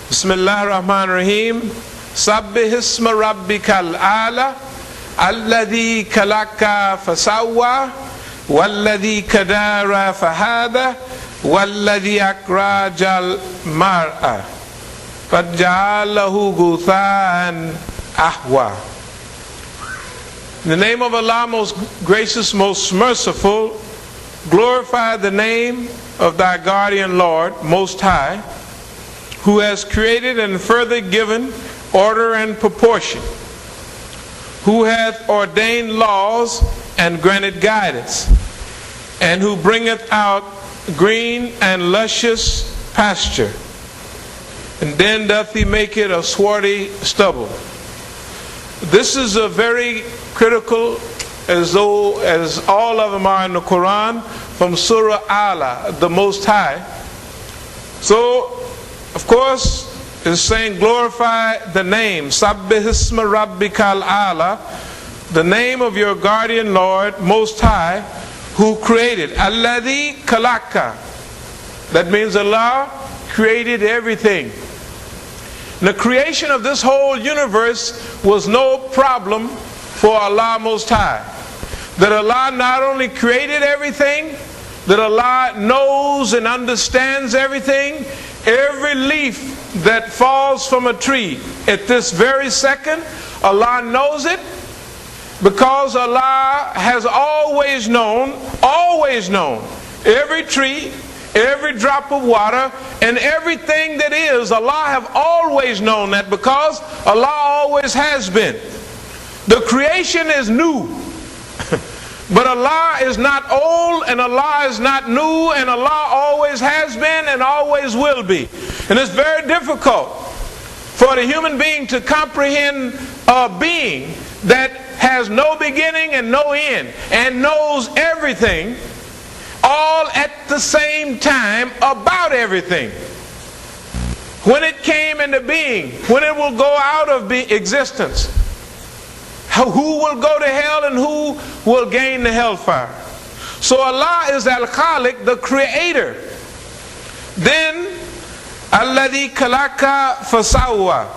Bismillah ar-Rahman ar-Rahim. Sabbih isma rabbikal a'la alladhi khalaqa fasawwa walladhi qadara fahada walladhi akrajal mar'a faj'alahu ghutha'an ahwa. In the name of Allah, most gracious, most merciful, glorify the name of thy guardian Lord, Most High, who has created and further given order and proportion, who hath ordained laws and granted guidance, and who bringeth out green and luscious pasture, and then doth he make it a swarthy stubble. This is a very critical, as all of them are in the Quran, from Surah Allah, the Most High. So, of course, it's saying glorify the name, Sabbih isma rabbikal a'la, the name of your guardian Lord, Most High, who created. Alladhi khalaqa. That means Allah created everything. The creation of this whole universe was no problem for Allah Most High. That Allah not only created everything, that Allah knows and understands everything. Every leaf that falls from a tree at this very second, Allah knows it, because Allah has always known every tree, every drop of water, and everything that is. Allah have always known that, because Allah always has been. The creation is new, but Allah is not old, and Allah is not new, and Allah always has been and always will be. And it's very difficult for the human being to comprehend a being that has no beginning and no end, and knows everything all at the same time about everything. When it came into being, when it will go out of existence, who will go to hell and who will gain the hellfire. So Allah is Al-Khaliq, the creator. Then Alladhi khalaqa fasawwa,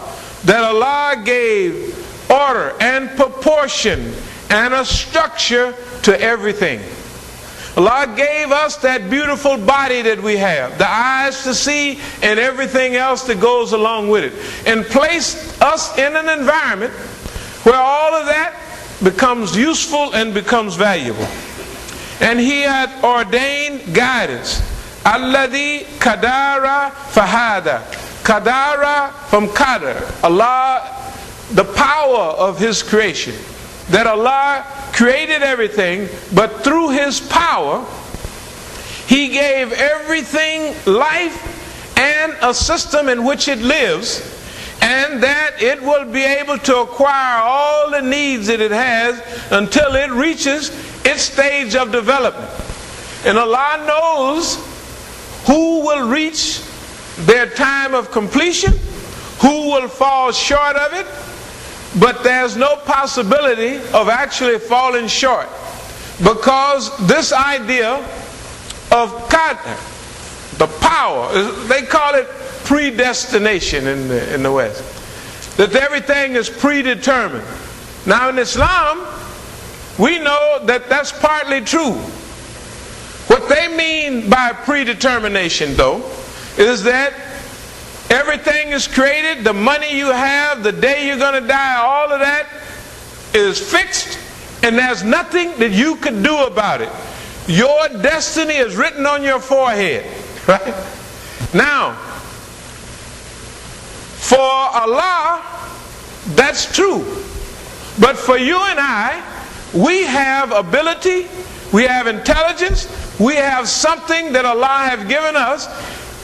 that Allah gave order and proportion and a structure to everything. Allah gave us that beautiful body that we have, the eyes to see and everything else that goes along with it, and placed us in an environment where all of that becomes useful and becomes valuable. And He hath ordained guidance. Alladhi qadara fahada. Qadara from qadar. Allah, the power of His creation. That Allah created everything, but through His power, He gave everything life and a system in which it lives, and that it will be able to acquire all the needs that it has until it reaches its stage of development. And Allah knows who will reach their time of completion, who will fall short of it, but there's no possibility of actually falling short, because this idea of qadr, the power, they call it predestination in the West, that everything is predetermined. Now in Islam, we know that that's partly true. What they mean by predetermination, though, is that everything is created, the money you have, the day you're going to die, all of that is fixed, and there's nothing that you can do about it. Your destiny is written on your forehead, right? Now, for Allah, that's true. But for you and I, we have ability, we have intelligence, we have something that Allah has given us.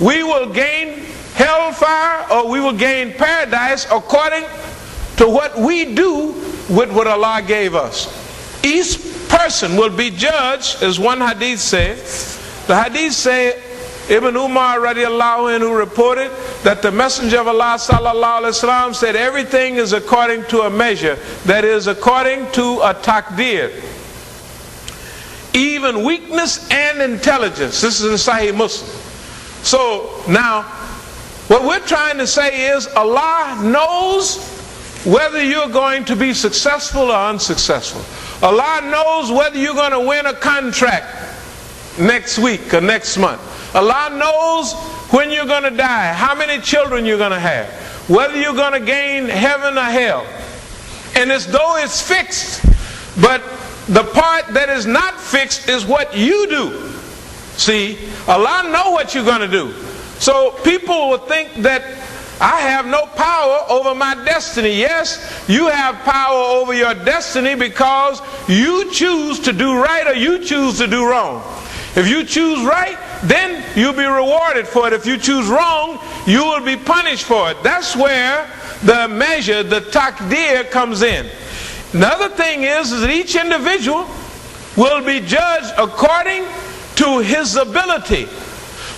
We will gain hellfire or we will gain paradise according to what we do with what Allah gave us. Each person will be judged, as one hadith said. The hadith say, Ibn Umar radiallahu anhu reported that the Messenger of Allah sallallahu alaihi wasallam said everything is according to a measure, that is according to a taqdir. Even weakness and intelligence. This is in Sahih Muslim. So now What we're trying to say is Allah knows whether you're going to be successful or unsuccessful. Allah knows whether you're going to win a contract next week or next month. Allah knows when you're going to die, how many children you're going to have, whether you're going to gain heaven or hell. And it's though it's fixed, but the part that is not fixed is what you do. See, Allah knows what you're going to do. So people will think that I have no power over my destiny. Yes, you have power over your destiny because you choose to do right or you choose to do wrong. If you choose right, then you'll be rewarded for it. If you choose wrong, you will be punished for it. That's where the measure, the taqdeer, comes in. Another thing is that each individual will be judged according to his ability.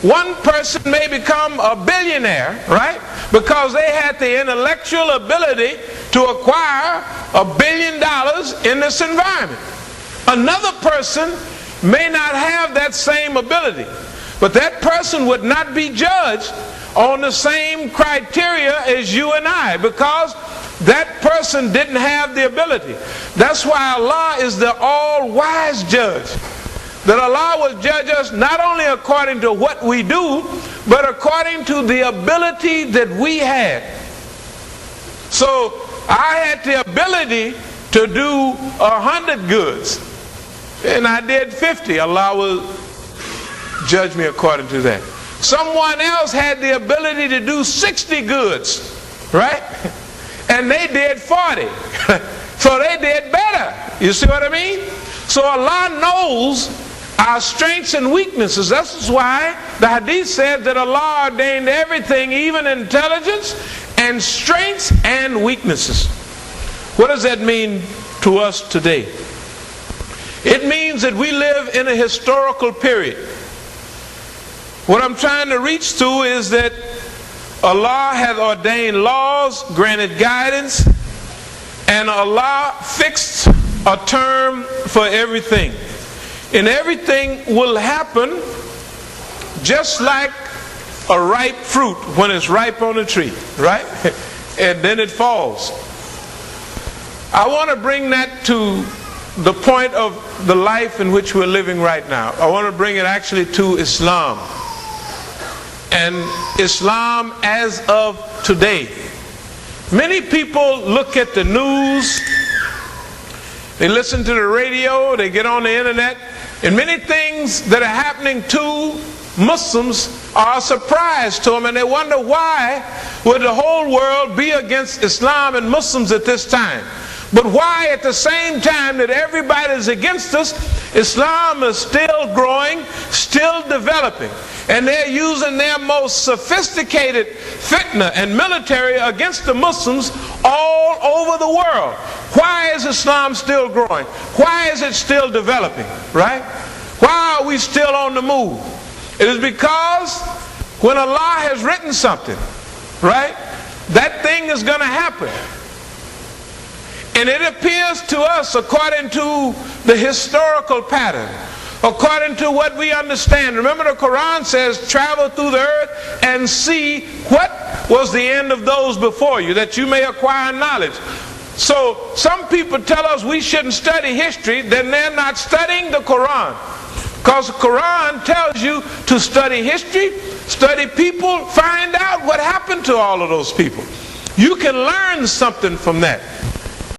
One person may become a billionaire, right? Because they had the intellectual ability to acquire $1 billion in this environment. Another person may not have that same ability, but that person would not be judged on the same criteria as you and I, because that person didn't have the ability. That's why Allah is the all-wise judge. That Allah will judge us not only according to what we do, but according to the ability that we had. So I had the ability to do 100 goods, and I did 50. Allah will judge me according to that. Someone else had the ability to do 60 goods, right? And they did 40. So they did better. You see what I mean? So Allah knows our strengths and weaknesses. That's why the hadith said that Allah ordained everything, even intelligence and strengths and weaknesses. What does that mean to us today? It means that we live in a historical period. What I'm trying to reach to is that Allah has ordained laws, granted guidance, and Allah fixed a term for everything. And everything will happen just like a ripe fruit when it's ripe on a tree, right? And then it falls. I want to bring that to the point of the life in which we're living right now. I want to bring it actually to Islam. And Islam as of today. Many people look at the news, they listen to the radio, they get on the internet, and many things that are happening to Muslims are a surprise to them, and they wonder why would the whole world be against Islam and Muslims at this time. But why at the same time that everybody is against us, Islam is still growing, still developing. And they're using their most sophisticated fitna and military against the Muslims all over the world. Why is Islam still growing? Why is it still developing? Right? Why are we still on the move? It is because when Allah has written something, right, that thing is going to happen. And it appears to us, according to the historical pattern, according to what we understand. Remember, the Quran says, travel through the earth and see what was the end of those before you, that you may acquire knowledge. So some people tell us we shouldn't study history, then they're not studying the Quran. Because the Quran tells you to study history, study people, find out what happened to all of those people. You can learn something from that.